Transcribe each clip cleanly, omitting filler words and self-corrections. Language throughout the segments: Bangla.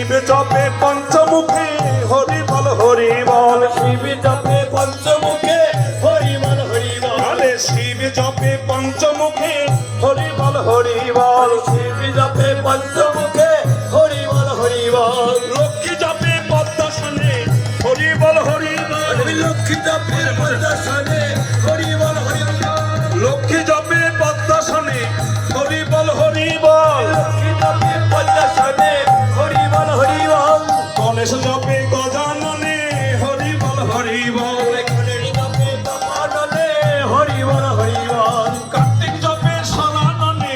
শিব জপে পঞ্চমুখে হরি বল হরি বল। শিব জপে পঞ্চমুখে হরি বল হরি বল। আরে শিব জপে পঞ্চমুখে হরি বল হরি বল। শিব জপে পঞ্চমুখে হরি বল হরি বল। লক্ষ্মী জপে পদ্মাসনে হরি বল হরি বল। লক্ষ্মী জপে পদ্মাসনে হরি বল হরি বল। লক্ষ্মী জপে পদ্মাসনে হরি বল হরি বল। লক্ষ্মী জপে পদ্মাসনে হরি বল হরি বল। গণেশ জপে গজাননে হরি বল হরি বল। গণেশ জপে গজাননে হরি বল হরি বল। কার্তিক জপে সালাননে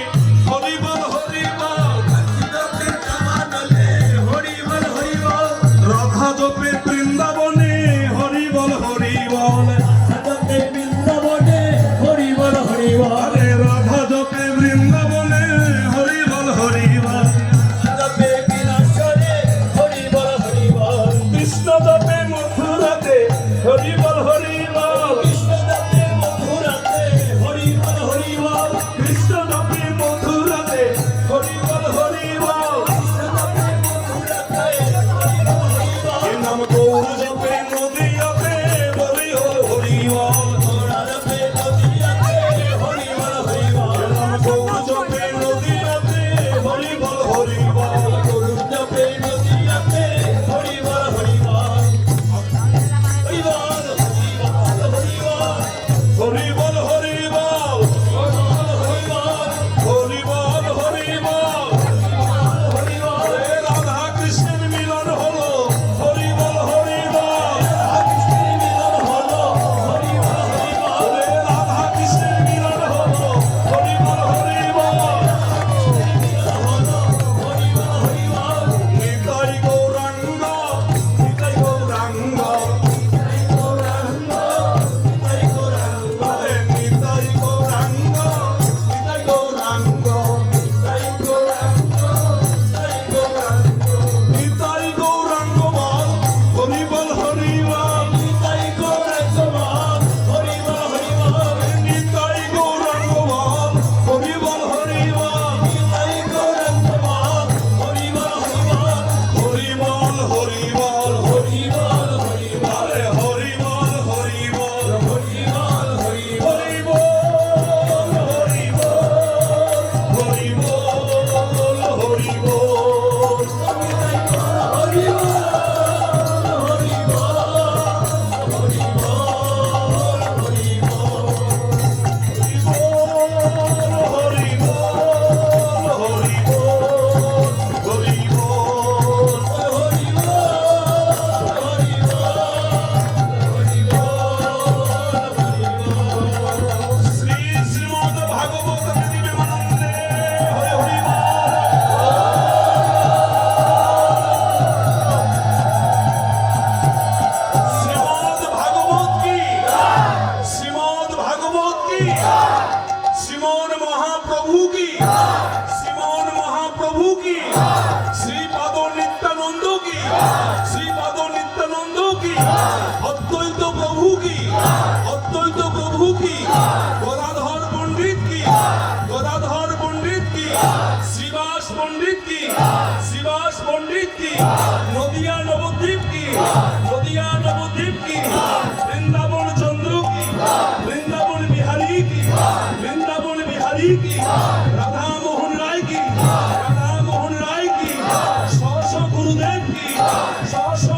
হরি বল হরি বল। কার্তিক জপে সালাননে হরি বল হরি বল। রাধা জপে বৃন্দাবনে হরি বল হরি বল। রাধা জপে বৃন্দাবনে হরি বল হরি বল। আরে রাধা জপে বৃন্দাবনে হরি বল হরি বল। জপে বিলাসনে হরি বল হরি বল। কৃষ্ণ জপে মথুরাতে হরি বল হরি বল। কৃষ্ণ জপে মথুরাতে হরি বল হরি বল। কৃষ্ণ জপে মথুরাতে হরি বল হরি বল। কৃষ্ণ জপে মথুরাতে হরি বল হরি বল। এ নাম গৌর জপে নদিয়াতে হরি বল হরি বল। ঘোড়া জপে নদিয়াতে হরি বল হরি বল। এ নাম গৌর জপে নদিয়াতে হরি বল হরি বল। গরু জপে নদিয়াতে হরি বল হরি বল। হরি বল হরি বল হরি বল। হরি বল হরি বল। হরি বল হরি বল। হরি বল। এ রাধা কৃষ্ণের মিলন হলো হরি বল হরি বল। কৃষ্ণের মিলন হলো হরি বল হরি বল। এ রাধা কৃষ্ণের মিলন হলো হরি বল হরি বল। নিতাই গৌরাঙ্গ নিতাই গৌরাঙ্গ। আরে নিতাই গৌরাঙ্গ নিতাই গৌরাঙ্গ। নিতাই গৌরাঙ্গ বল হরি বল হরি বল। নিতাই গৌরাঙ্গ বল হরি বল হরি বল। হরি বল হরি বল। আরে হরি বল হরি বল। হরি বল হরি বল। হরি বল হরি বল। হরি বল হরি বল। হরি বল শ্রী শ্রীমদ্ ভাগবত প্রেমানন্দে হরি হরি বল। শ্রীমদ্ ভাগবত কি শ্রীমদ্ ভাগবত কি শ্রীমন মহাপ্রভু কি শ্রীমন মহাপ্রভু কি শ্রীপাদ নিত্যানন্দ কি শ্রীপাদ নিত্যানন্দ কি অদ্বৈত প্রভু কি অদ্বৈত প্রভু কি গদাধর পণ্ডিত কি গদাধর পণ্ডিত কি শ্রীবাস পণ্ডিত কি শ্রীবাস পণ্ডিত কি নদিয়া নবদ্বীপ কি নদিয়া নবদ্বীপ কি বৃন্দাবন চন্দ্র কি বৃন্দাবন বিহারী কি বৃন্দাবন বিহারী কি রাধা মোহন রায় কি রাধা মোহন রায় কি স্ব স্ব গুরুদেব কি স্ব স্ব